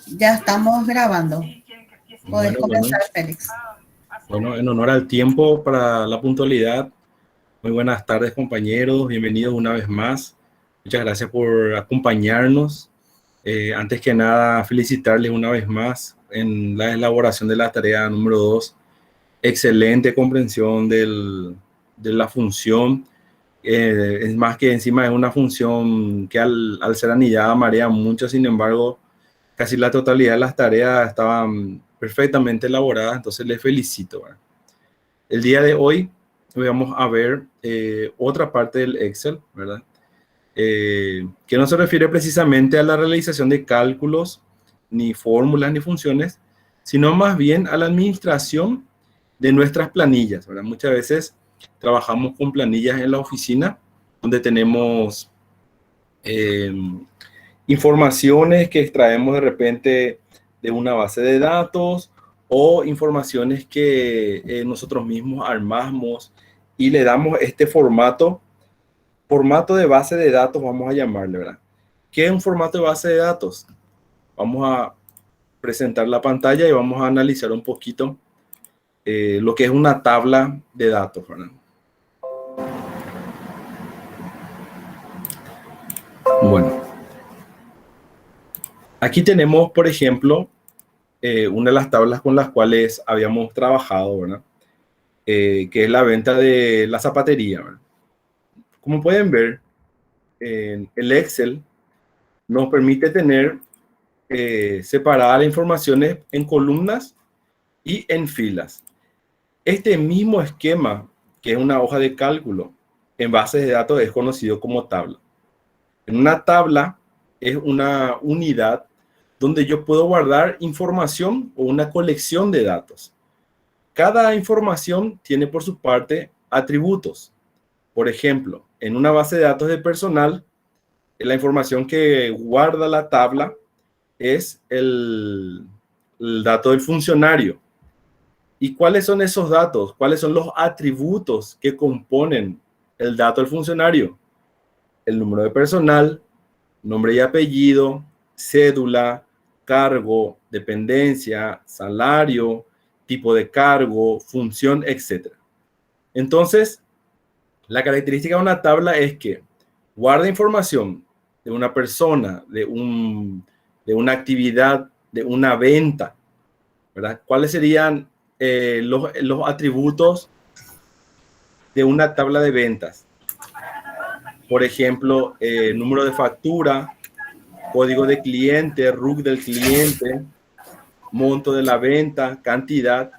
Ya estamos grabando. Podés Bueno, comenzar, bueno, Félix. bueno, en honor al tiempo para la puntualidad, muy buenas tardes compañeros, bienvenidos una vez más. Muchas gracias por acompañarnos. Antes que nada, felicitarles una vez más en la elaboración de la tarea número 2. Excelente comprensión de la función. Es más que encima es una función que al ser anillada marea mucho, sin embargo, casi la totalidad de las tareas estaban perfectamente elaboradas, entonces les felicito, ¿verdad? El día de hoy vamos a ver otra parte del Excel, ¿verdad? Que no se refiere precisamente a la realización de cálculos, ni fórmulas, ni funciones, sino más bien a la administración de nuestras planillas, ¿verdad? Muchas veces trabajamos con planillas en la oficina, donde tenemos eh, informaciones que extraemos de repente de una base de datos o informaciones que nosotros mismos armamos y le damos este formato de base de datos, vamos a llamarle, ¿verdad? ¿Qué es un formato de base de datos? Vamos a presentar la pantalla y vamos a analizar un poquito lo que es una tabla de datos, ¿verdad? Bueno, aquí tenemos, por ejemplo, una de las tablas con las cuales habíamos trabajado, ¿verdad? Que es la venta de la zapatería, ¿verdad? Como pueden ver, el Excel nos permite tener separadas las informaciones en columnas y en filas. Este mismo esquema, que es una hoja de cálculo en bases de datos, es conocido como tabla. En una tabla es una unidad donde yo puedo guardar información o una colección de datos. Cada información tiene por su parte atributos. Por ejemplo, en una base de datos de personal, la información que guarda la tabla es el dato del funcionario. ¿Y cuáles son esos datos? ¿Cuáles son los atributos que componen el dato del funcionario? El número de personal, nombre y apellido, cédula, cargo, dependencia, salario, tipo de cargo, función, etc. Entonces, la característica de una tabla es que guarda información de una persona, de una actividad, de una venta, ¿verdad? ¿Cuáles serían los atributos de una tabla de ventas? Por ejemplo, número de factura, código de cliente, RUC del cliente, monto de la venta, cantidad.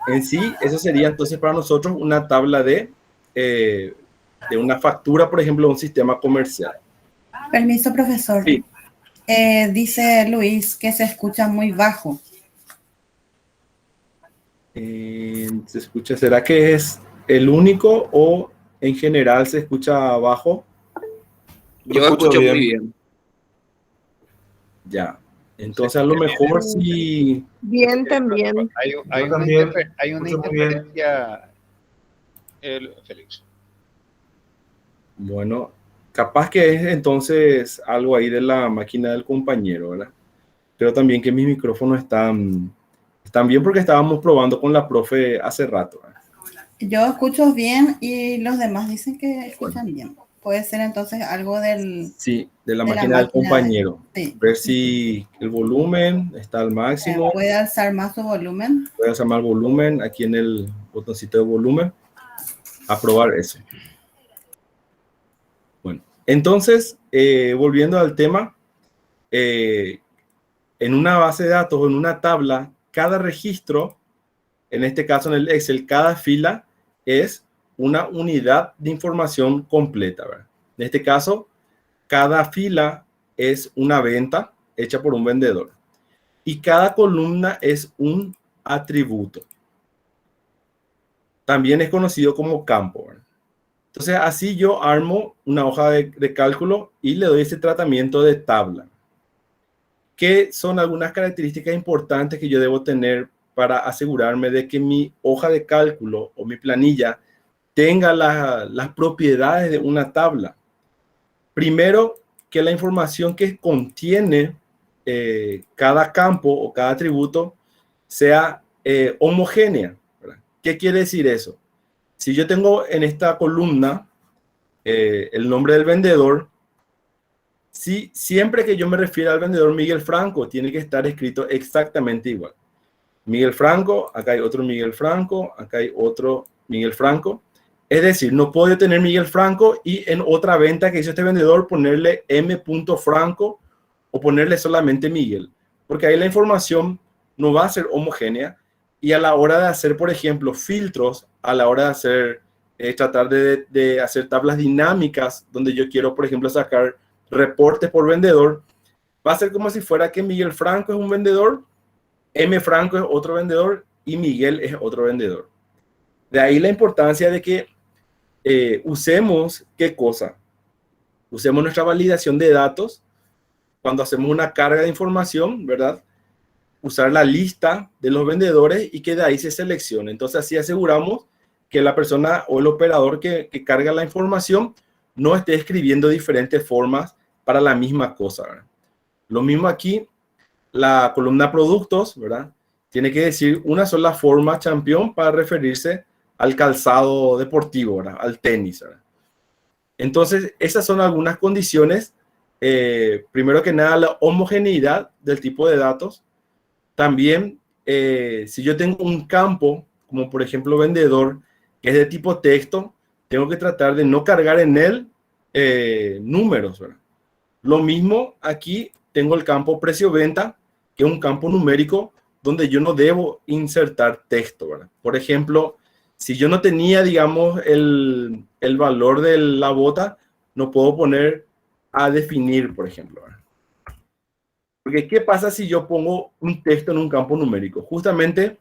En sí, eso sería entonces para nosotros una tabla de una factura, por ejemplo, de un sistema comercial. Permiso, profesor. Sí. Dice Luis que se escucha muy bajo. Se escucha, ¿será que es el único o en general se escucha bajo? Yo escucho muy bien. Ya. Entonces, a lo mejor sí. Bien, también. Hay una interferencia, Félix. Bueno, capaz que es entonces algo ahí de la máquina del compañero, ¿verdad? Pero también que mis micrófonos están bien porque estábamos probando con la profe hace rato, ¿verdad? Yo escucho bien y los demás dicen que escuchan bien. Puede ser entonces algo del... Sí, de la máquina del compañero. Sí. Ver si el volumen está al máximo. ¿Puede alzar más su volumen? Puede alzar más el volumen aquí en el botoncito de volumen. Aprobar eso. Bueno, entonces, volviendo al tema, en una base de datos o en una tabla, cada registro, en este caso en el Excel, cada fila es una unidad de información completa, ¿verdad? En este caso, cada fila es una venta hecha por un vendedor y cada columna es un atributo. También es conocido como campo, ¿verdad? Entonces, así yo armo una hoja de cálculo y le doy ese tratamiento de tabla. ¿Qué son algunas características importantes que yo debo tener para asegurarme de que mi hoja de cálculo o mi planilla tenga las propiedades de una tabla? Primero, que la información que contiene cada campo o cada atributo sea homogénea, ¿verdad? ¿Qué quiere decir eso? Si yo tengo en esta columna el nombre del vendedor, siempre que yo me refiero al vendedor Miguel Franco, tiene que estar escrito exactamente igual. Miguel Franco, acá hay otro Miguel Franco, acá hay otro Miguel Franco. Es decir, no puedo tener Miguel Franco y en otra venta que hizo este vendedor ponerle M.Franco o ponerle solamente Miguel, porque ahí la información no va a ser homogénea y a la hora de hacer, por ejemplo, filtros, a la hora de hacer, tratar de hacer tablas dinámicas donde yo quiero, por ejemplo, sacar reportes por vendedor, va a ser como si fuera que Miguel Franco es un vendedor, M. Franco es otro vendedor y Miguel es otro vendedor. De ahí la importancia de que usemos, ¿qué cosa? Usemos nuestra validación de datos cuando hacemos una carga de información, ¿verdad? Usar la lista de los vendedores y que de ahí se seleccione. Entonces así aseguramos que la persona o el operador que carga la información no esté escribiendo diferentes formas para la misma cosa, ¿verdad? Lo mismo aquí, la columna productos, ¿verdad? Tiene que decir una sola forma campeón para referirse al calzado deportivo, ¿verdad? Al tenis, ¿verdad? Entonces, esas son algunas condiciones. Primero que nada, la homogeneidad del tipo de datos. También, si yo tengo un campo, como por ejemplo vendedor, que es de tipo texto, tengo que tratar de no cargar en él números, ¿verdad? Lo mismo aquí, tengo el campo precio-venta, que es un campo numérico donde yo no debo insertar texto, ¿verdad? Por ejemplo, si yo no tenía, digamos, el valor de la bota, no puedo poner a definir, por ejemplo, ¿verdad? Porque, ¿qué pasa si yo pongo un texto en un campo numérico? Justamente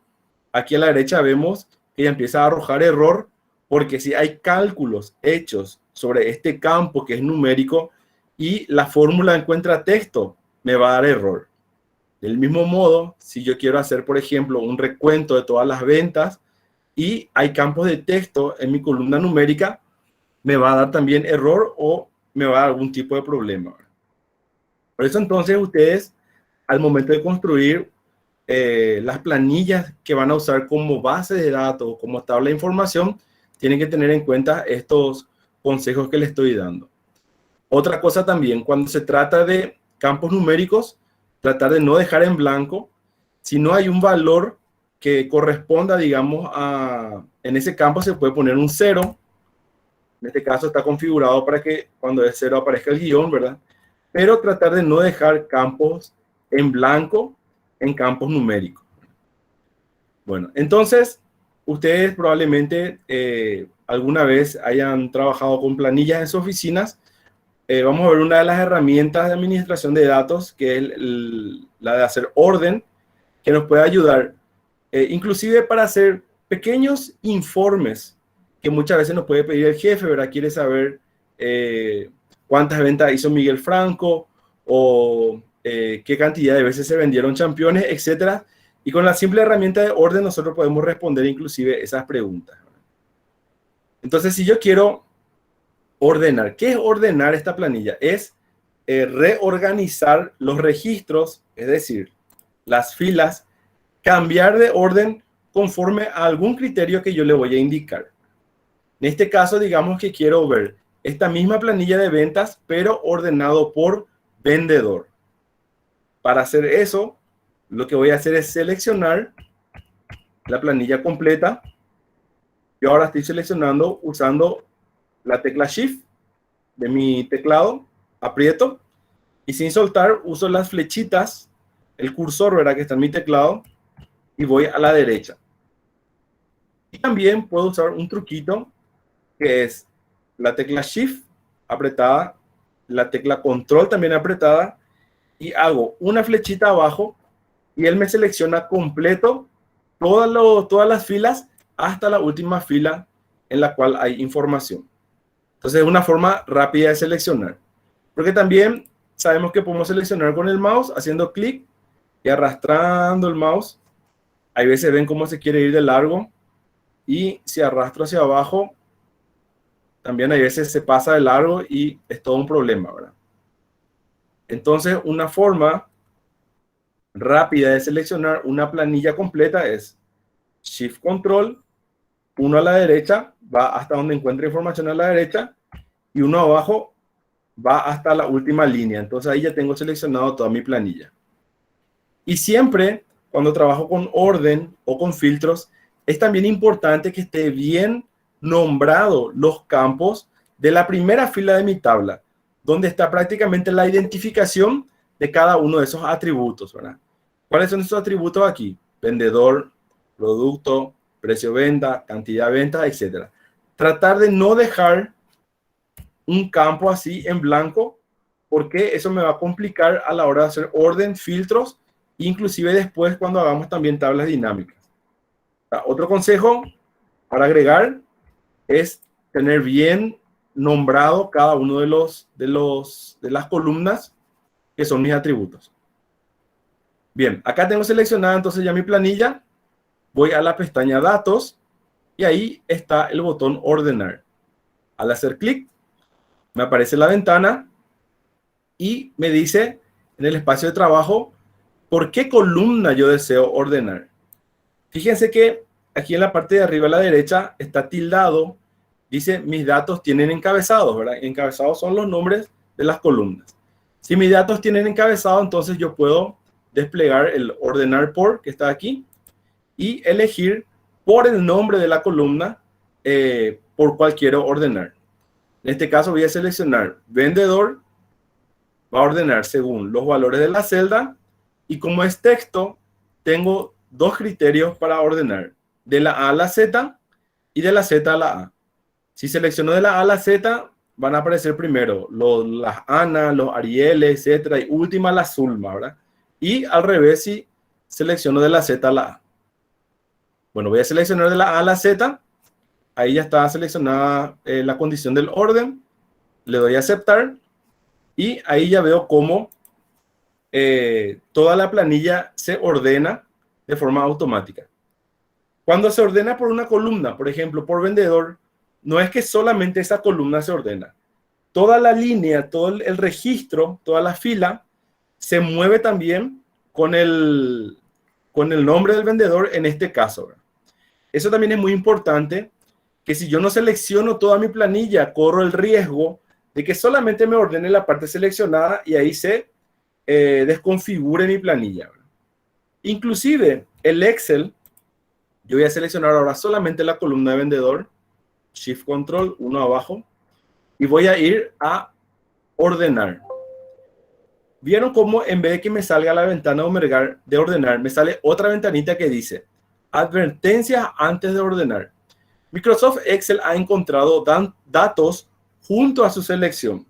aquí a la derecha vemos que ya empieza a arrojar error, porque si hay cálculos hechos sobre este campo que es numérico y la fórmula encuentra texto, me va a dar error. Del mismo modo, si yo quiero hacer, por ejemplo, un recuento de todas las ventas y hay campos de texto en mi columna numérica, me va a dar también error o me va a dar algún tipo de problema. Por eso entonces ustedes, al momento de construir las planillas que van a usar como base de datos, como tabla de información, tienen que tener en cuenta estos consejos que les estoy dando. Otra cosa también, cuando se trata de campos numéricos, tratar de no dejar en blanco. Si no hay un valor que corresponda, digamos, en ese campo se puede poner un 0. En este caso está configurado para que cuando es 0 aparezca el guión, ¿verdad? Pero tratar de no dejar campos en blanco en campos numéricos. Bueno, entonces, ustedes probablemente alguna vez hayan trabajado con planillas en sus oficinas. Vamos a ver una de las herramientas de administración de datos, que es la de hacer orden, que nos puede ayudar, inclusive para hacer pequeños informes que muchas veces nos puede pedir el jefe, ¿verdad? Quiere saber cuántas ventas hizo Miguel Franco o qué cantidad de veces se vendieron championes, etcétera. Y con la simple herramienta de orden nosotros podemos responder inclusive esas preguntas. Entonces, si yo quiero ordenar, ¿qué es ordenar esta planilla? Es reorganizar los registros, es decir, las filas, cambiar de orden conforme a algún criterio que yo le voy a indicar. En este caso, digamos que quiero ver esta misma planilla de ventas, pero ordenado por vendedor. Para hacer eso, lo que voy a hacer es seleccionar la planilla completa. Yo ahora estoy seleccionando usando la tecla Shift de mi teclado, aprieto y sin soltar uso las flechitas, el cursor, ¿verdad? Que está en mi teclado y voy a la derecha. Y también puedo usar un truquito que es la tecla Shift apretada, la tecla Control también apretada y hago una flechita abajo y él me selecciona completo todas las filas hasta la última fila en la cual hay información. Entonces es una forma rápida de seleccionar. Porque también sabemos que podemos seleccionar con el mouse haciendo clic y arrastrando el mouse. Hay veces ven cómo se quiere ir de largo y si arrastro hacia abajo, también hay veces se pasa de largo y es todo un problema, ¿verdad? Entonces una forma rápida de seleccionar una planilla completa es Shift Control, uno a la derecha, va hasta donde encuentre información a la derecha, y uno abajo va hasta la última línea. Entonces ahí ya tengo seleccionado toda mi planilla. Y siempre, cuando trabajo con orden o con filtros, es también importante que esté bien nombrado los campos de la primera fila de mi tabla, donde está prácticamente la identificación de cada uno de esos atributos, ¿verdad? ¿Cuáles son esos atributos aquí? Vendedor, producto, precio de venta, cantidad de ventas, etc. Tratar de no dejar un campo así en blanco, porque eso me va a complicar a la hora de hacer orden, filtros, inclusive después cuando hagamos también tablas dinámicas. Otro consejo para agregar es tener bien nombrado cada uno de las columnas que son mis atributos. Bien, acá tengo seleccionada entonces ya mi planilla. Voy a la pestaña Datos y ahí está el botón Ordenar. Al hacer clic, me aparece la ventana y me dice en el espacio de trabajo por qué columna yo deseo ordenar. Fíjense que aquí en la parte de arriba a la derecha está tildado, dice mis datos tienen encabezados, ¿verdad? Encabezados son los nombres de las columnas. Si mis datos tienen encabezado, entonces yo puedo desplegar el ordenar por, que está aquí, y elegir por el nombre de la columna por cual quiero ordenar. En este caso voy a seleccionar vendedor, va a ordenar según los valores de la celda, y como es texto, tengo dos criterios para ordenar, de la A a la Z y de la Z a la A. Si selecciono de la A a la Z, van a aparecer primero las Ana, los Arieles, etc. y última la Zulma, ¿verdad? Y al revés, si selecciono de la Z a la A. Bueno, voy a seleccionar de la A a la Z. Ahí ya está seleccionada la condición del orden. Le doy a aceptar. Y ahí ya veo cómo toda la planilla se ordena de forma automática. Cuando se ordena por una columna, por ejemplo, por vendedor, no es que solamente esa columna se ordena. Toda la línea, todo el registro, toda la fila, se mueve también con el nombre del vendedor en este caso, ¿verdad? Eso también es muy importante, que si yo no selecciono toda mi planilla, corro el riesgo de que solamente me ordene la parte seleccionada y ahí se desconfigure mi planilla, ¿verdad? Inclusive el Excel, yo voy a seleccionar ahora solamente la columna de vendedor, Shift Control, uno abajo, y voy a ir a ordenar. ¿Vieron cómo en vez de que me salga la ventana de ordenar, me sale otra ventanita que dice advertencias antes de ordenar? Microsoft Excel ha encontrado datos junto a su selección.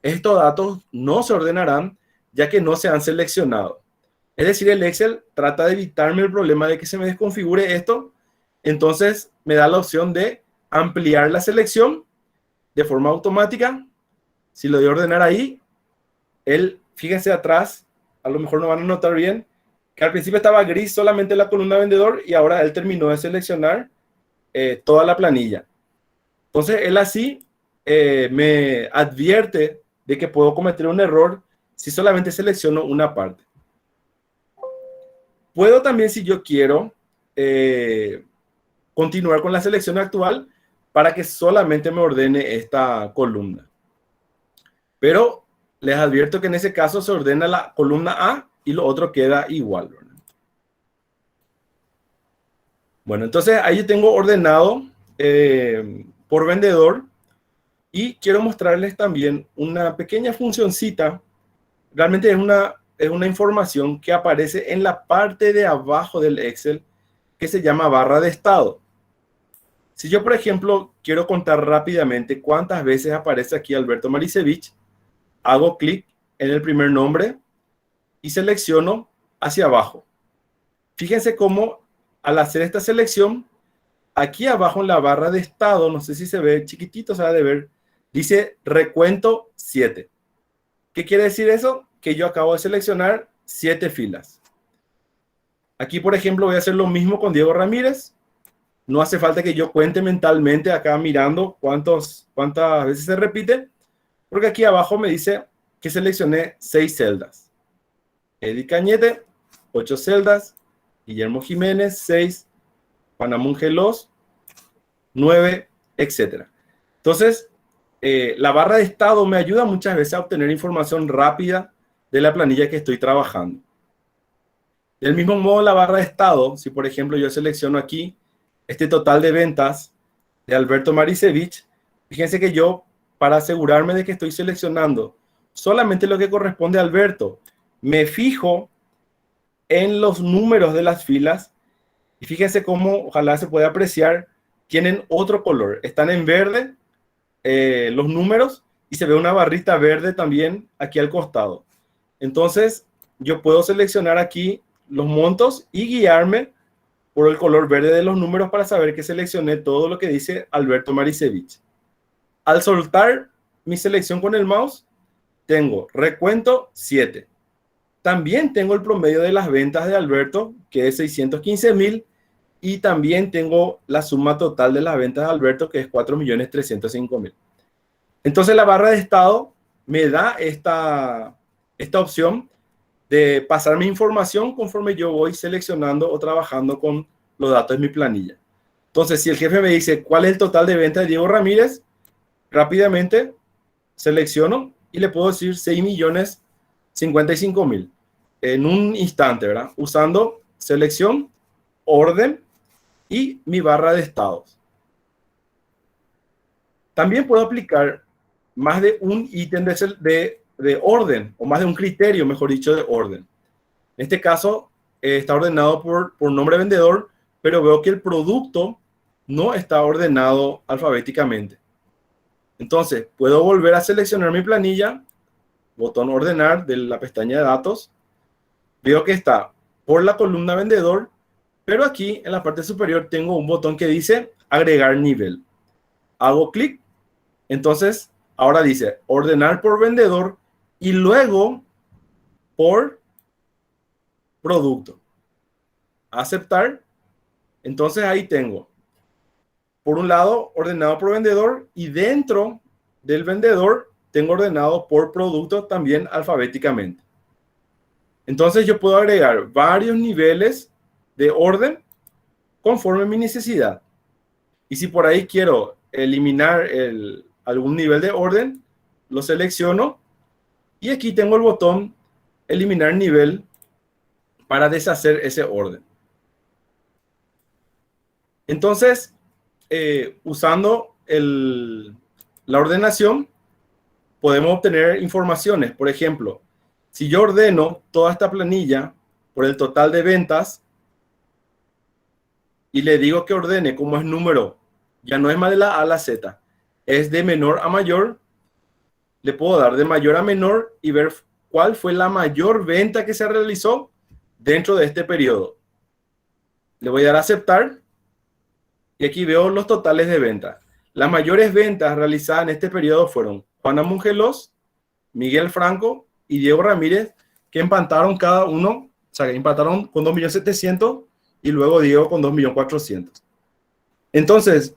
Estos datos no se ordenarán ya que no se han seleccionado. Es decir, el Excel trata de evitarme el problema de que se me desconfigure esto. Entonces me da la opción de ampliar la selección de forma automática. Si lo doy a ordenar ahí, fíjense atrás, a lo mejor no van a notar bien, que al principio estaba gris solamente la columna vendedor y ahora él terminó de seleccionar toda la planilla. Entonces él así me advierte de que puedo cometer un error si solamente selecciono una parte. Puedo también, si yo quiero, continuar con la selección actual para que solamente me ordene esta columna. Pero les advierto que en ese caso se ordena la columna A y lo otro queda igual, ¿verdad? Bueno, entonces ahí yo tengo ordenado por vendedor y quiero mostrarles también una pequeña funcioncita. Realmente es una información que aparece en la parte de abajo del Excel que se llama barra de estado. Si yo, por ejemplo, quiero contar rápidamente cuántas veces aparece aquí Alberto Marisevich, hago clic en el primer nombre y selecciono hacia abajo. Fíjense cómo al hacer esta selección, aquí abajo en la barra de estado, no sé si se ve chiquitito, se va a ver, dice recuento 7. ¿Qué quiere decir eso? Que yo acabo de seleccionar 7 filas. Aquí, por ejemplo, voy a hacer lo mismo con Diego Ramírez. No hace falta que yo cuente mentalmente acá mirando cuántas veces se repite, porque aquí abajo me dice que seleccioné 6 celdas. Eddie Cañete, 8 celdas, Guillermo Jiménez, 6, Juan Gelos, 9, etc. Entonces, la barra de estado me ayuda muchas veces a obtener información rápida de la planilla que estoy trabajando. Del mismo modo, la barra de estado, si por ejemplo yo selecciono aquí este total de ventas de Alberto Marisevich, fíjense que yo, para asegurarme de que estoy seleccionando solamente lo que corresponde a Alberto, me fijo en los números de las filas y fíjense cómo, ojalá se pueda apreciar, tienen otro color. Están en verde los números y se ve una barrita verde también aquí al costado. Entonces, yo puedo seleccionar aquí los montos y guiarme por el color verde de los números para saber que seleccioné todo lo que dice Alberto Marisevich. Al soltar mi selección con el mouse, tengo recuento 7. También tengo el promedio de las ventas de Alberto, que es 615.000, y también tengo la suma total de las ventas de Alberto, que es 4.305.000. Entonces la barra de estado me da esta opción de pasar mi información conforme yo voy seleccionando o trabajando con los datos de mi planilla. Entonces, si el jefe me dice cuál es el total de ventas de Diego Ramírez, rápidamente selecciono y le puedo decir 6.055.000 en un instante, ¿verdad? Usando selección, orden y mi barra de estados. También puedo aplicar más de un ítem de orden, o más de un criterio, mejor dicho, de orden. En este caso, está ordenado por nombre vendedor, pero veo que el producto no está ordenado alfabéticamente. Entonces, puedo volver a seleccionar mi planilla, botón ordenar de la pestaña de datos. Veo que está por la columna vendedor, pero aquí en la parte superior tengo un botón que dice agregar nivel. Hago clic, entonces ahora dice ordenar por vendedor y luego por producto. Aceptar. Entonces ahí tengo, por un lado, ordenado por vendedor y dentro del vendedor tengo ordenado por producto también alfabéticamente. Entonces yo puedo agregar varios niveles de orden conforme mi necesidad. Y si por ahí quiero eliminar algún nivel de orden, lo selecciono y aquí tengo el botón eliminar nivel para deshacer ese orden. Entonces, usando la ordenación, podemos obtener informaciones. Por ejemplo, si yo ordeno toda esta planilla por el total de ventas y le digo que ordene como es número, ya no es más de la A a la Z, es de menor a mayor, le puedo dar de mayor a menor y ver cuál fue la mayor venta que se realizó dentro de este periodo. Le voy a dar a aceptar y aquí veo los totales de ventas. Las mayores ventas realizadas en este periodo fueron Juan Gelos, Miguel Franco y Diego Ramírez, que empataron cada uno, o sea, que empataron con 2.700.000 y luego Diego con 2.400.000. Entonces,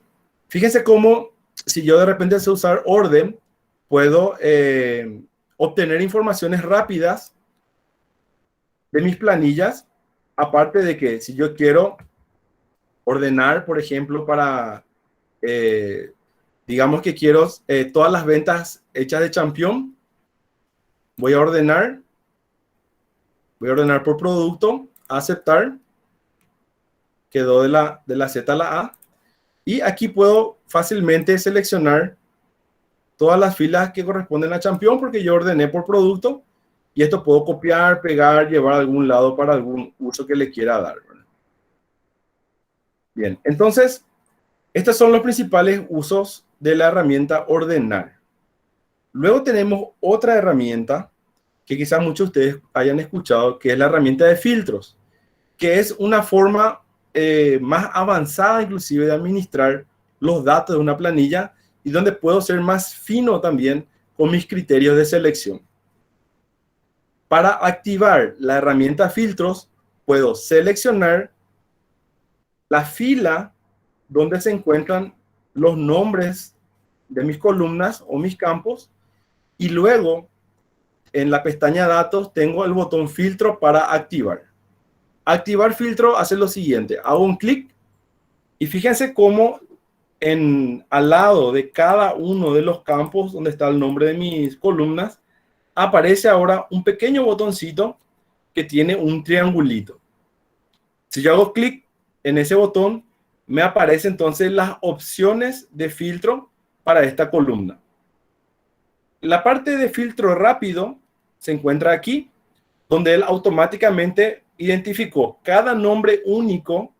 fíjense cómo si yo de repente sé usar orden, puedo obtener informaciones rápidas de mis planillas, aparte de que si yo quiero ordenar, por ejemplo, para, digamos que quiero todas las ventas hechas de Champion, voy a ordenar por producto, aceptar, quedó de la Z a la A, y aquí puedo fácilmente seleccionar todas las filas que corresponden a Champion porque yo ordené por producto, y esto puedo copiar, pegar, llevar a algún lado para algún uso que le quiera dar, ¿verdad? Bien, entonces, estos son los principales usos de la herramienta ordenar. Luego tenemos otra herramienta que quizás muchos de ustedes hayan escuchado, que es la herramienta de filtros, que es una forma más avanzada inclusive de administrar los datos de una planilla y donde puedo ser más fino también con mis criterios de selección. Para activar la herramienta filtros, puedo seleccionar la fila donde se encuentran los nombres de mis columnas o mis campos y luego en la pestaña datos tengo el botón filtro para activar. activar filtro hace lo siguiente. Hago un clic y fíjense cómo al lado de cada uno de los campos donde está el nombre de mis columnas, aparece ahora un pequeño botoncito que tiene un triangulito. Si yo hago clic en ese botón, me aparecen entonces las opciones de filtro para esta columna. La parte de filtro rápido se encuentra aquí, donde él automáticamente identificó cada nombre único,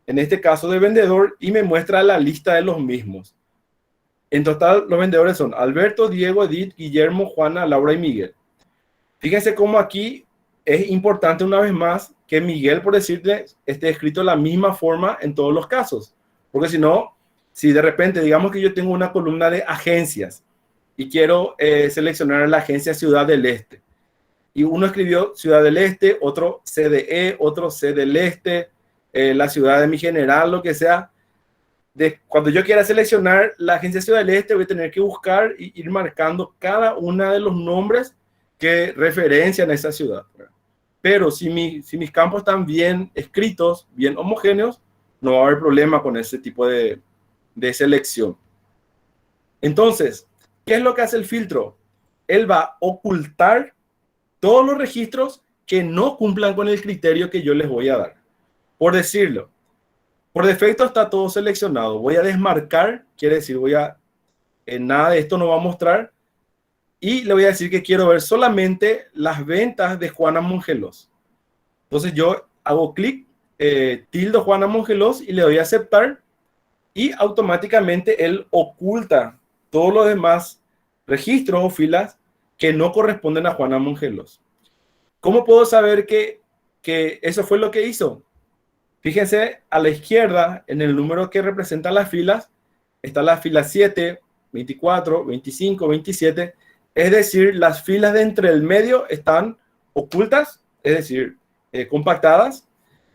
en este caso de vendedor, y me muestra la lista de los mismos. En total, los vendedores son Alberto, Diego, Edith, Guillermo, Juana, Laura y Miguel. Fíjense cómo aquí es importante una vez más que Miguel, por decirte, esté escrito de la misma forma en todos los casos. Porque si no, si de repente, digamos que yo tengo una columna de agencias y quiero seleccionar la agencia Ciudad del Este. Y uno escribió Ciudad del Este, otro CDE, otro C del Este, la ciudad de mi general, lo que sea. Cuando yo quiera seleccionar la agencia Ciudad del Este, voy a tener que buscar y ir marcando cada uno de los nombres que referencian a esa ciudad. Pero si mis campos están bien escritos, bien homogéneos, no va a haber problema con ese tipo de selección. Entonces, ¿qué es lo que hace el filtro? Él va a ocultar todos los registros que no cumplan con el criterio que yo les voy a dar. Por decirlo, por defecto está todo seleccionado. Voy a desmarcar, quiere decir, nada de esto no va a mostrar. Y le voy a decir que quiero ver solamente las ventas de Juana Mongelos. Entonces yo hago clic, tildo Juana Mongelos y le doy a aceptar. Y automáticamente él oculta todos los demás registros o filas que no corresponden a Juana Mongelos. ¿Cómo puedo saber que eso fue lo que hizo? Fíjense a la izquierda, en el número que representa las filas, está la fila 7, 24, 25, 27. Es decir, las filas de entre el medio están ocultas, es decir, compactadas.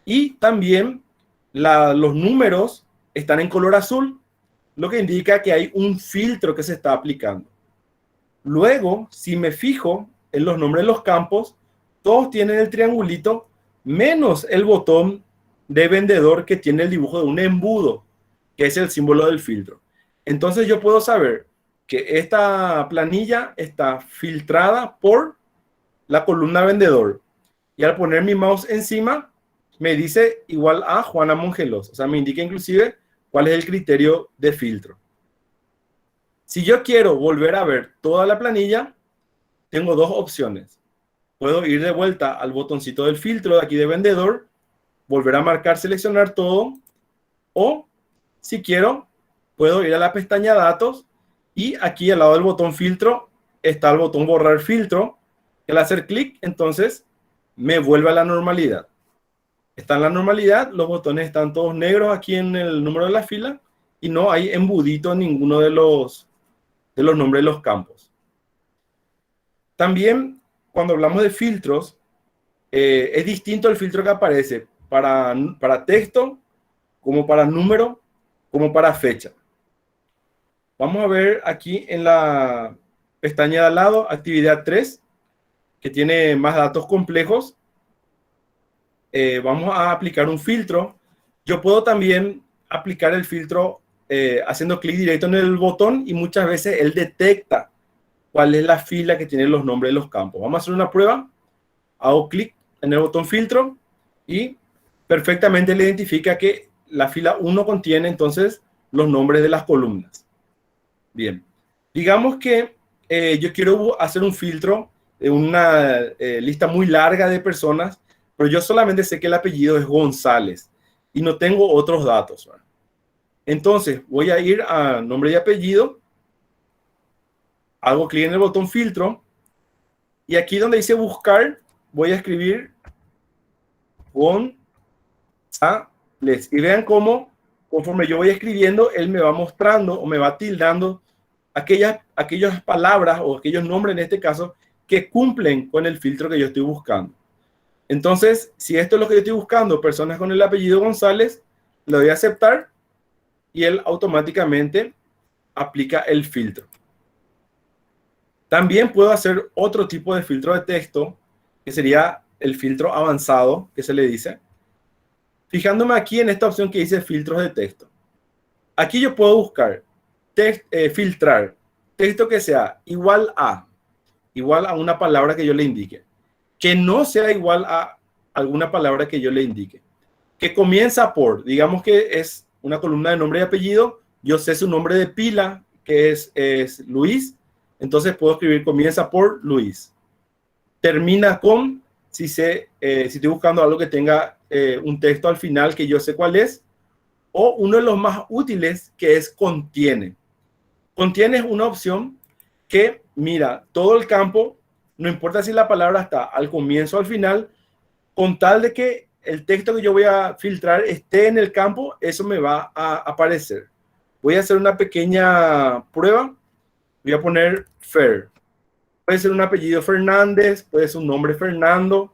Y también los números están en color azul, lo que indica que hay un filtro que se está aplicando. Luego, si me fijo en los nombres de los campos, todos tienen el triangulito, menos el botón de vendedor que tiene el dibujo de un embudo, que es el símbolo del filtro. Entonces yo puedo saber que esta planilla está filtrada por la columna vendedor. Y al poner mi mouse encima, me dice igual a Juana Mongelos. O sea, me indica inclusive cuál es el criterio de filtro. Si yo quiero volver a ver toda la planilla, tengo dos opciones. Puedo ir de vuelta al botoncito del filtro de aquí de vendedor, volver a marcar, seleccionar todo, o si quiero, puedo ir a la pestaña datos y aquí al lado del botón filtro está el botón borrar filtro. Al hacer clic, entonces me vuelve a la normalidad. Está en la normalidad, los botones están todos negros aquí en el número de la fila y no hay embudito en ninguno de los nombres de los campos. También, cuando hablamos de filtros, es distinto el filtro que aparece para texto, como para número, como para fecha. Vamos a ver aquí en la pestaña de al lado, actividad 3, que tiene más datos complejos. Vamos a aplicar un filtro. Yo puedo también aplicar el filtro haciendo clic directo en el botón y muchas veces él detecta cuál es la fila que tiene los nombres de los campos. Vamos a hacer una prueba. Hago clic en el botón filtro y perfectamente le identifica que la fila 1 contiene entonces los nombres de las columnas. Bien, digamos que yo quiero hacer un filtro de una lista muy larga de personas, pero yo solamente sé que el apellido es González y no tengo otros datos, ¿verdad? Entonces voy a ir a nombre y apellido, hago clic en el botón filtro y aquí donde dice buscar voy a escribir González y vean cómo conforme yo voy escribiendo él me va mostrando o me va tildando aquellas palabras o aquellos nombres en este caso que cumplen con el filtro que yo estoy buscando. Entonces, si esto es lo que yo estoy buscando, personas con el apellido González, le doy a aceptar y él automáticamente aplica el filtro. También puedo hacer otro tipo de filtro de texto, que sería el filtro avanzado, que se le dice, fijándome aquí en esta opción que dice filtros de texto. Aquí yo puedo buscar, filtrar texto que sea igual a una palabra que yo le indique, que no sea igual a alguna palabra que yo le indique, que comienza por, digamos que es una columna de nombre y apellido, yo sé su nombre de pila, que es Luis, entonces puedo escribir comienza por Luis. Termina con, si estoy buscando algo que tenga un texto al final que yo sé cuál es, o uno de los más útiles que es contiene. Contiene es una opción que mira todo el campo, no importa si la palabra está al comienzo o al final, con tal de que el texto que yo voy a filtrar esté en el campo, eso me va a aparecer. Voy a hacer una pequeña prueba. Voy a poner Fer. Puede ser un apellido Fernández, puede ser un nombre Fernando.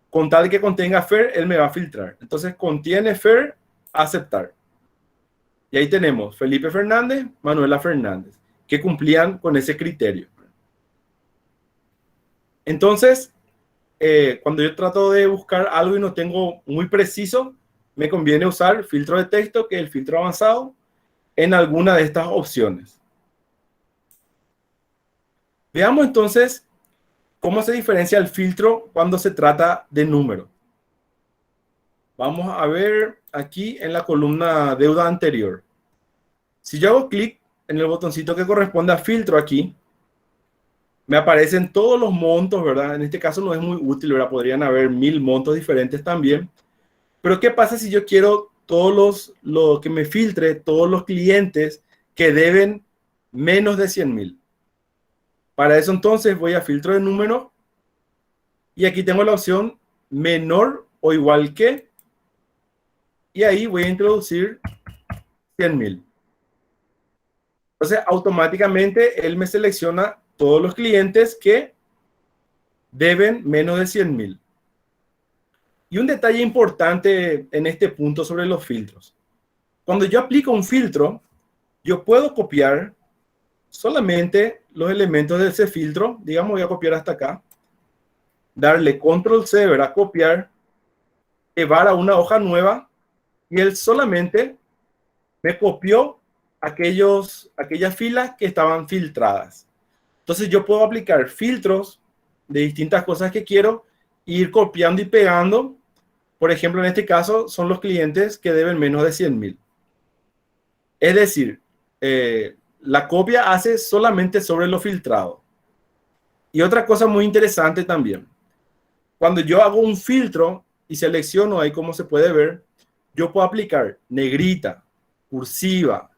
Con tal de que contenga Fer, él me va a filtrar. Entonces, contiene Fer, aceptar. Y ahí tenemos Felipe Fernández, Manuela Fernández, que cumplían con ese criterio. Entonces, cuando yo trato de buscar algo y no tengo muy preciso, me conviene usar filtro de texto, que es el filtro avanzado, en alguna de estas opciones. Veamos entonces cómo se diferencia el filtro cuando se trata de número. Vamos a ver aquí en la columna deuda anterior. Si yo hago clic en el botoncito que corresponde a filtro aquí, me aparecen todos los montos, ¿verdad? En este caso no es muy útil, ¿verdad? Podrían haber 1000 montos diferentes también. Pero ¿qué pasa si yo quiero lo que me filtre, todos los clientes que deben menos de 100.000? Para eso entonces voy a filtro de número y aquí tengo la opción menor o igual que, y ahí voy a introducir 100.000. Entonces automáticamente él me selecciona todos los clientes que deben menos de 100.000. Y un detalle importante en este punto sobre los filtros. Cuando yo aplico un filtro, yo puedo copiar solamente los elementos de ese filtro. Digamos, voy a copiar hasta acá. Darle control C, ¿verdad? Copiar. Llevar a una hoja nueva. Y él solamente me copió aquellas filas que estaban filtradas. Entonces yo puedo aplicar filtros de distintas cosas que quiero, ir copiando y pegando. Por ejemplo, en este caso son los clientes que deben menos de 100.000. Es decir, la copia hace solamente sobre lo filtrado. Y otra cosa muy interesante también. Cuando yo hago un filtro y selecciono ahí como se puede ver, yo puedo aplicar negrita, cursiva,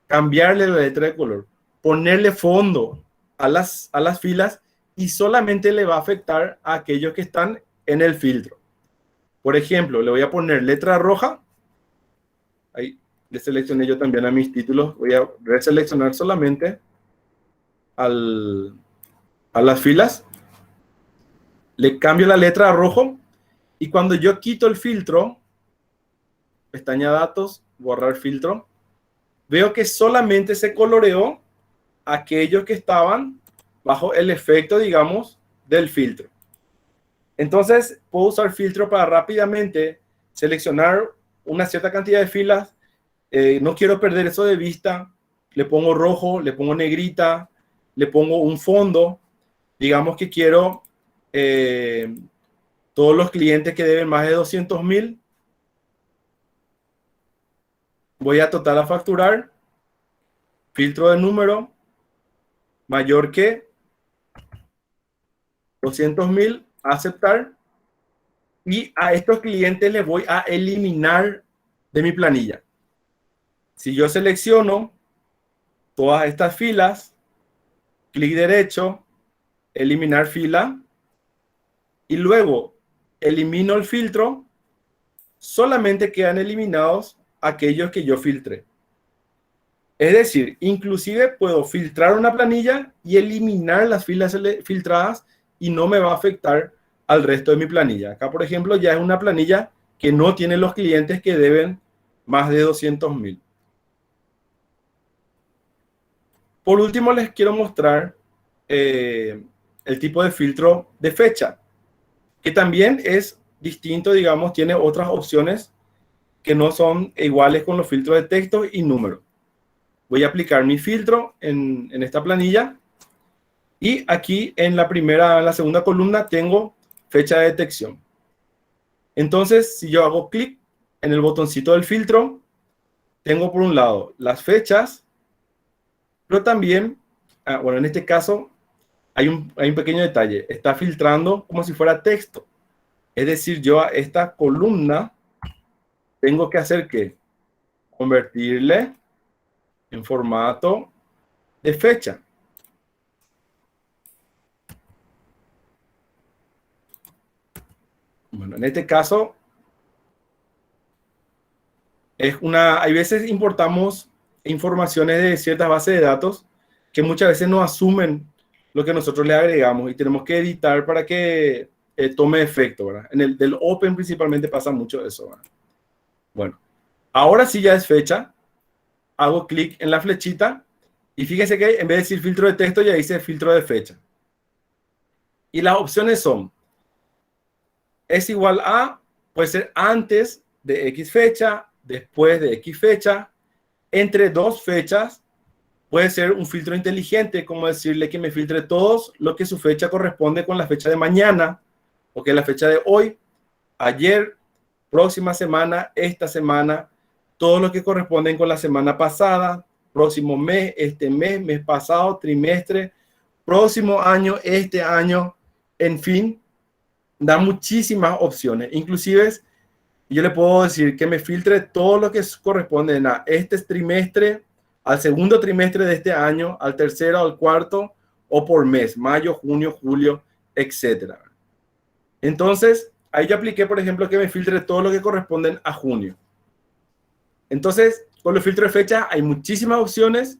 cambiarle la letra de color, ponerle fondo a las filas y solamente le va a afectar a aquellos que están en el filtro. Por ejemplo, le voy a poner letra roja. Ahí le seleccioné yo también a mis títulos. Voy a reseleccionar solamente a las filas. Le cambio la letra a rojo. Y cuando yo quito el filtro, pestaña datos, borrar filtro, veo que solamente se coloreó aquellos que estaban bajo el efecto, digamos, del filtro. Entonces, puedo usar filtro para rápidamente seleccionar una cierta cantidad de filas. No quiero perder eso de vista. Le pongo rojo, le pongo negrita, le pongo un fondo. Digamos que quiero todos los clientes que deben más de 200.000. Voy a total a facturar. Filtro de número mayor que 200.000. Aceptar, y a estos clientes les voy a eliminar de mi planilla. Si yo selecciono todas estas filas, clic derecho, eliminar fila, y luego elimino el filtro, solamente quedan eliminados aquellos que yo filtré. Es decir, inclusive puedo filtrar una planilla y eliminar las filas filtradas y no me va a afectar al resto de mi planilla. Acá, por ejemplo, ya es una planilla que no tiene los clientes que deben más de 200.000. Por último, les quiero mostrar el tipo de filtro de fecha, que también es distinto, digamos, tiene otras opciones que no son iguales con los filtros de texto y número. Voy a aplicar mi filtro en esta planilla y aquí en la segunda columna tengo fecha de detección. Entonces, si yo hago clic en el botoncito del filtro, tengo por un lado las fechas, pero también, bueno, en este caso hay un pequeño detalle. Está filtrando como si fuera texto. Es decir, yo a esta columna tengo que hacer ¿qué? Convertirle en formato de fecha. Bueno, en este caso, hay veces importamos informaciones de ciertas bases de datos que muchas veces no asumen lo que nosotros le agregamos y tenemos que editar para que tome efecto, ¿verdad? Del Open principalmente pasa mucho eso, ¿verdad? Bueno, ahora sí ya es fecha. Hago clic en la flechita y fíjese que en vez de decir filtro de texto ya dice filtro de fecha. Y las opciones son, es igual a, puede ser antes de X fecha, después de X fecha, entre dos fechas, puede ser un filtro inteligente, como decirle que me filtre todos lo que su fecha corresponde con la fecha de mañana, o que la fecha de hoy, ayer, próxima semana, esta semana, todo lo que corresponden con la semana pasada, próximo mes, este mes, mes pasado, trimestre, próximo año, este año, en fin, da muchísimas opciones. Inclusive yo le puedo decir que me filtre todo lo que corresponde a este trimestre, al segundo trimestre de este año, al tercero, al cuarto, o por mes, mayo, junio, julio, etc. Entonces, ahí yo apliqué, por ejemplo, que me filtre todo lo que corresponden a junio. Entonces, con los filtros de fecha hay muchísimas opciones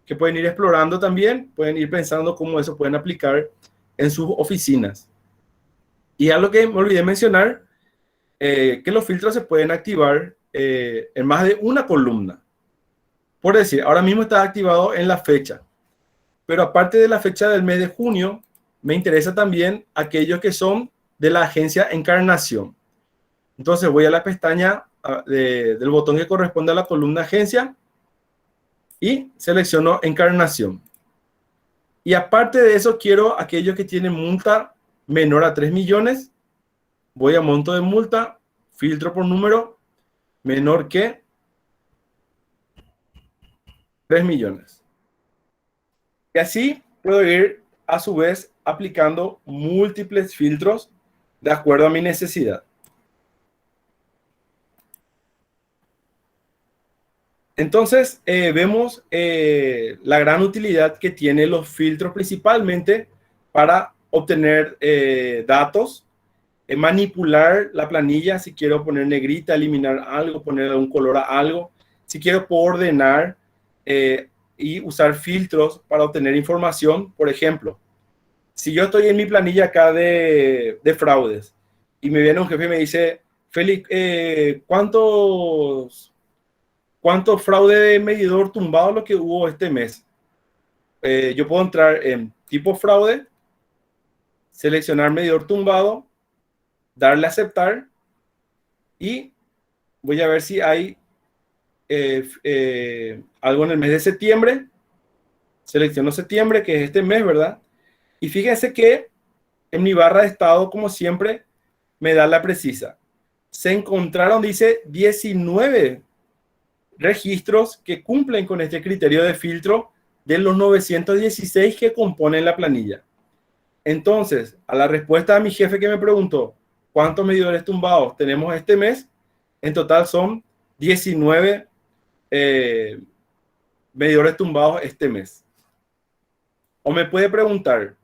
que pueden ir explorando también, pueden ir pensando cómo eso pueden aplicar en sus oficinas. Y algo que me olvidé mencionar, que los filtros se pueden activar en más de una columna. Por decir, ahora mismo está activado en la fecha, pero aparte de la fecha del mes de junio, me interesa también aquellos que son de la agencia Encarnación. Entonces voy a la pestaña del botón que corresponde a la columna agencia y selecciono Encarnación. Y aparte de eso, quiero aquellos que tienen multa menor a 3 millones. Voy a monto de multa, filtro por número, menor que 3 millones. Y así puedo ir a su vez aplicando múltiples filtros de acuerdo a mi necesidad. Entonces, vemos la gran utilidad que tienen los filtros principalmente para obtener datos, manipular la planilla, si quiero poner negrita, eliminar algo, poner un color a algo, si quiero ordenar y usar filtros para obtener información. Por ejemplo, si yo estoy en mi planilla acá de fraudes y me viene un jefe y me dice, Félix, ¿cuánto fraude de medidor tumbado lo que hubo este mes? Yo puedo entrar en tipo fraude, seleccionar medidor tumbado, darle a aceptar y voy a ver si hay algo en el mes de septiembre. Selecciono septiembre, que es este mes, ¿verdad? Y fíjense que en mi barra de estado, como siempre, me da la precisa. Se encontraron, dice, 19 registros que cumplen con este criterio de filtro de los 916 que componen la planilla. Entonces, a la respuesta a mi jefe que me preguntó cuántos medidores tumbados tenemos este mes, en total son 19 medidores tumbados este mes. O me puede preguntar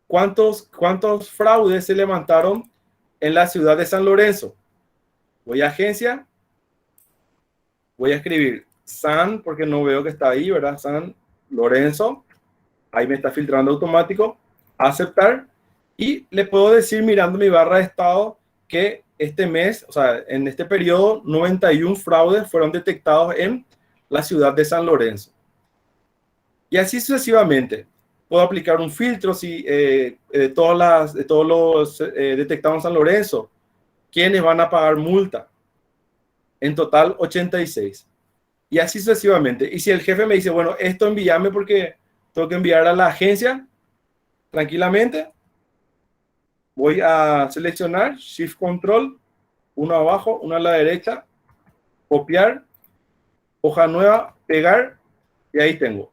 cuántos fraudes se levantaron en la ciudad de San Lorenzo. Voy a agencia, voy a escribir San, porque no veo que está ahí, ¿verdad? San Lorenzo. Ahí me está filtrando automático. Aceptar. Y le puedo decir, mirando mi barra de estado, que este mes, o sea, en este periodo, 91 fraudes fueron detectados en la ciudad de San Lorenzo. Y así sucesivamente. puedo aplicar un filtro si de todos los detectados en San Lorenzo, ¿quiénes van a pagar multa? En total, 86. Y así sucesivamente. Y si el jefe me dice, bueno, esto envíame porque tengo que enviar a la agencia, tranquilamente, voy a seleccionar Shift Control, uno abajo, uno a la derecha, copiar, hoja nueva, pegar, y ahí tengo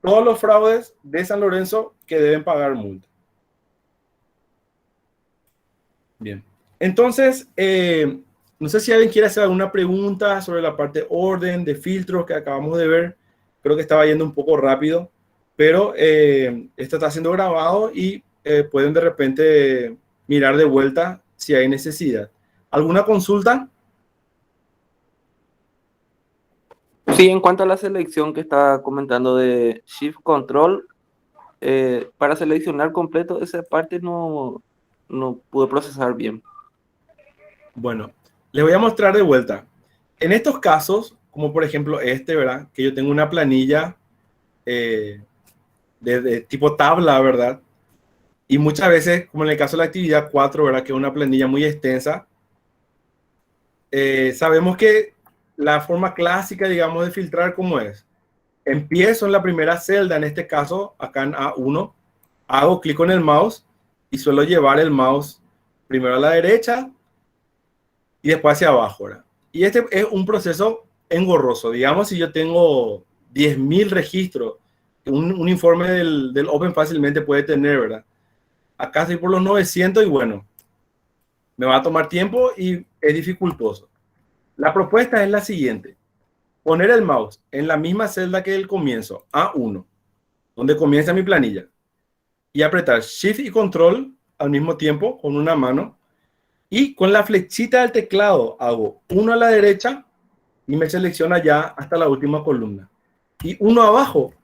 todos los fraudes de San Lorenzo que deben pagar multa. Bien. Entonces, no sé si alguien quiere hacer alguna pregunta sobre la parte orden, de filtros que acabamos de ver. Creo que estaba yendo un poco rápido, pero esto está siendo grabado y pueden de repente mirar de vuelta si hay necesidad. ¿Alguna consulta? Sí, en cuanto a la selección que estaba comentando de Shift Control, para seleccionar completo esa parte no pude procesar bien. Bueno, les voy a mostrar de vuelta. En estos casos, como por ejemplo este, ¿verdad? Que yo tengo una planilla de tipo tabla, ¿verdad? Y muchas veces, como en el caso de la actividad 4, ¿verdad? Que es una planilla muy extensa, sabemos que la forma clásica, digamos, de filtrar, ¿cómo es? Empiezo en la primera celda, en este caso, acá en A1, hago clic con el mouse y suelo llevar el mouse primero a la derecha y después hacia abajo, ¿verdad? Y este es un proceso engorroso. Digamos, si yo tengo 10.000 registros, un informe del Open fácilmente puede tener, ¿verdad? Acá estoy por los 900 y bueno, me va a tomar tiempo y es dificultoso. La propuesta es la siguiente. Poner el mouse en la misma celda que el comienzo, A1, donde comienza mi planilla, y apretar Shift y Control al mismo tiempo con una mano, y con la flechita del teclado hago uno a la derecha y me selecciona ya hasta la última columna, y uno abajo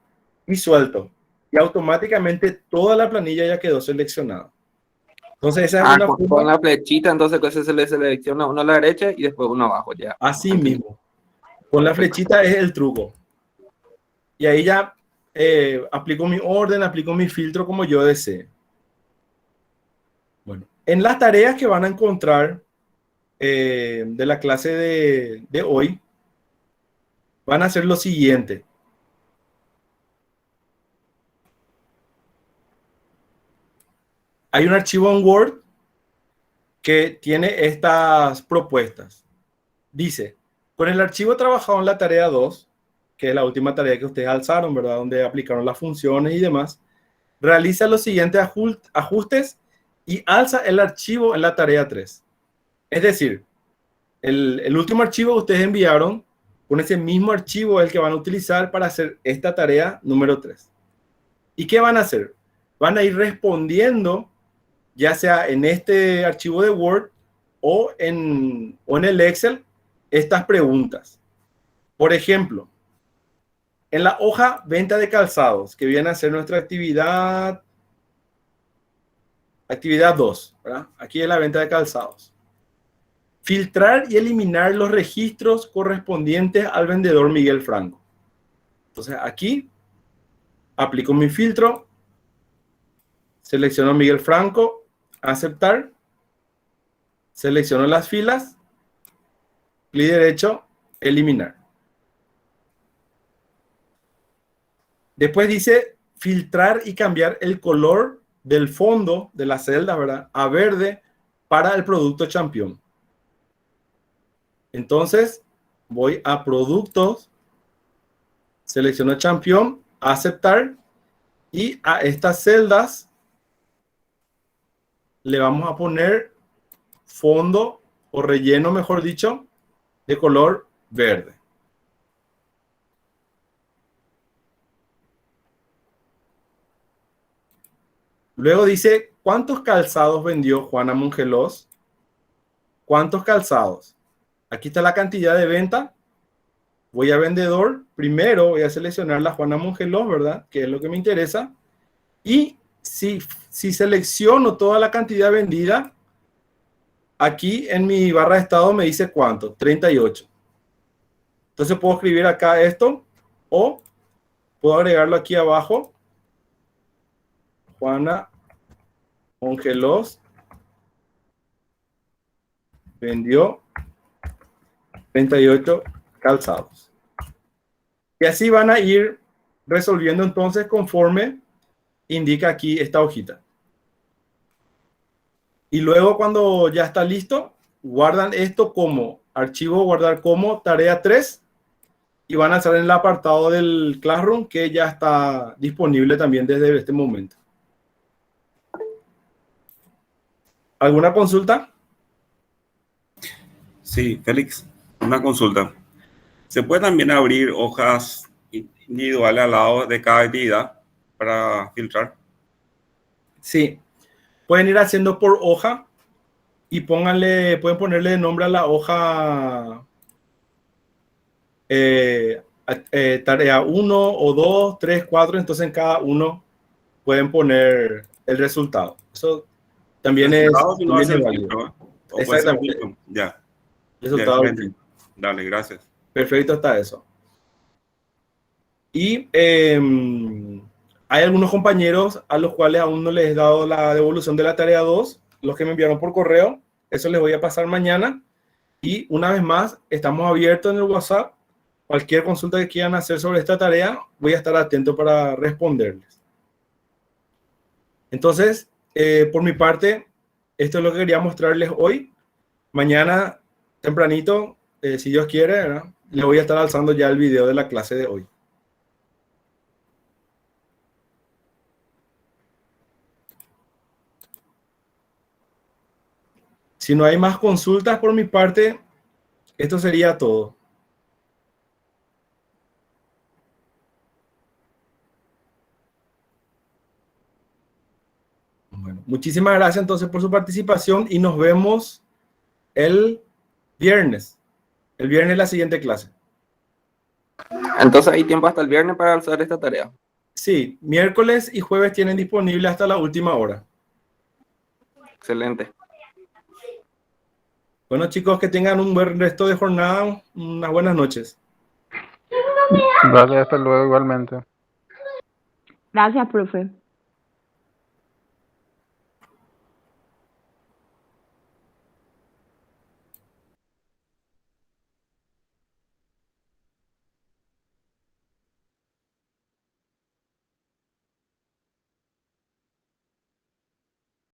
y suelto, y automáticamente toda la planilla ya quedó seleccionada. Entonces esa es una con forma, la flechita, entonces se le selecciona uno a la derecha y después uno abajo ya. así mismo. Con la flechita es el truco. Y ahí ya aplico mi orden, aplico mi filtro como yo desee. Bueno, en las tareas que van a encontrar de la clase de hoy, van a hacer lo siguiente. Hay un archivo en Word que tiene estas propuestas. Dice, con el archivo trabajado en la tarea 2, que es la última tarea que ustedes alzaron, ¿verdad? Donde aplicaron las funciones y demás, realiza los siguientes ajustes y alza el archivo en la tarea 3. Es decir, el último archivo que ustedes enviaron, con ese mismo archivo es el que van a utilizar para hacer esta tarea número 3. ¿Y qué van a hacer? Van a ir respondiendo, ya sea en este archivo de Word o en el Excel, estas preguntas. Por ejemplo, en la hoja venta de calzados, que viene a ser nuestra actividad 2, ¿verdad? Aquí es la venta de calzados. Filtrar y eliminar los registros correspondientes al vendedor Miguel Franco. Entonces aquí aplico mi filtro, selecciono Miguel Franco, aceptar, selecciono las filas, clic derecho, eliminar. Después dice filtrar y cambiar el color del fondo de la celda, ¿verdad? A verde para el producto campeón. Entonces voy a productos, selecciono campeón, aceptar, y a estas celdas le vamos a poner fondo o relleno, mejor dicho, de color verde. Luego dice, ¿cuántos calzados vendió Juana Mongelos? ¿Cuántos calzados? Aquí está la cantidad de venta. Voy a vendedor. Primero voy a seleccionar la Juana Mongelos, ¿verdad? Que es lo que me interesa. Y si selecciono toda la cantidad vendida, aquí en mi barra de estado me dice cuánto, 38. Entonces puedo escribir acá esto o puedo agregarlo aquí abajo Juana congeló, vendió 38 calzados. Y así van a ir resolviendo entonces conforme indica aquí esta hojita. Y luego cuando ya está listo, guardan esto como archivo, guardar como tarea 3 y van a estar en el apartado del Classroom que ya está disponible también desde este momento. ¿Alguna consulta? Sí, Félix, una consulta. ¿Se puede también abrir hojas individuales al lado de cada actividad para filtrar? Sí, pueden ir haciendo por hoja y pueden ponerle nombre a la hoja tarea 1 o 2, 3, 4, entonces en cada uno pueden poner el resultado. Eso también es válido. Exactamente. Ya. Resultado. Dale, gracias. Perfecto, está eso. Y hay algunos compañeros a los cuales aún no les he dado la devolución de la tarea 2, los que me enviaron por correo. Eso les voy a pasar mañana. Y una vez más, estamos abiertos en el WhatsApp. Cualquier consulta que quieran hacer sobre esta tarea, voy a estar atento para responderles. Entonces, por mi parte, esto es lo que quería mostrarles hoy. Mañana, tempranito, si Dios quiere, ¿verdad?, les voy a estar alzando ya el video de la clase de hoy. Si no hay más consultas por mi parte, esto sería todo. Bueno, muchísimas gracias entonces por su participación y nos vemos el viernes. El viernes la siguiente clase. Entonces hay tiempo hasta el viernes para alzar esta tarea. Sí, miércoles y jueves tienen disponible hasta la última hora. Excelente. Bueno, chicos, que tengan un buen resto de jornada. Unas buenas noches. Vale, hasta luego igualmente. Gracias, profe.